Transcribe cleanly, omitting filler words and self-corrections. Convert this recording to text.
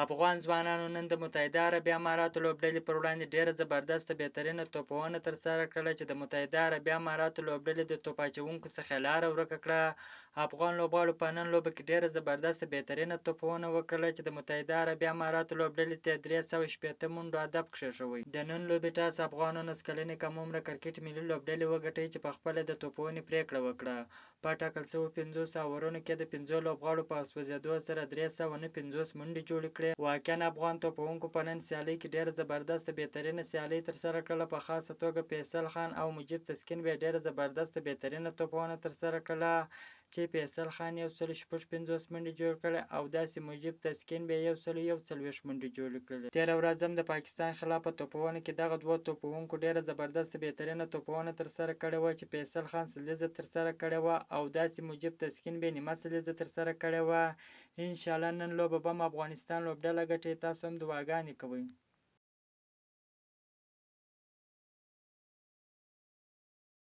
افغان ځوانانو نن د متحده عربي اماراتو لوبډلې پر وړاندې ډېره زبردسته بهترینه توپونه ترسره کړه چې د متحده عربي اماراتو لوبډلې د توپ اچوونکو څخه لاره ورکه کړه. افغان لوبغاړو په نن لوبه کې ډېره زبردسته بهترینه توپونه وکړه چې د متحده عربي اماراتو لوبډلې ته 360 منډو هدف کېښوی. د نن لوبې ټاس افغان 19 کلنې کم عمره کرکټ ملي لوبډلې وګټئ چې په خپله د توپونې پرېکړه وکړه. په ټاکل شویو 50 اورونو کې د 5 لوبغاړو په سوځېدو سره 350 منډې جوړې کړې. واقعا افغان توپونکو په نن سیالۍ کې ډېره زبردسته بهترینه سیالۍ ترسره کړله. په خاصه توګه فیصل خان او مجیب تسکین به ډېره زبردسته بهترینه توپونه ترسره کړله چې فیصل خان 156 منډې جوړ کړې او داسې مجیب تسکین به 141 منډې جوړې کړلې. تېره ورځ هم د پاکستان خلاف په توپونه کې دغه دوه توپونکو ډېره زبردسته بهترینه توپونه ترسره کړې وه چې فیصل خان سلیزه ترسره کړې وه او داسې مجیب تسکین به نیمه سلیزه ترسره کړې وه. انشاءالله نن لوبه به افغانستان لوبډله ګټي. تاسو هم دعاګانې کوئ.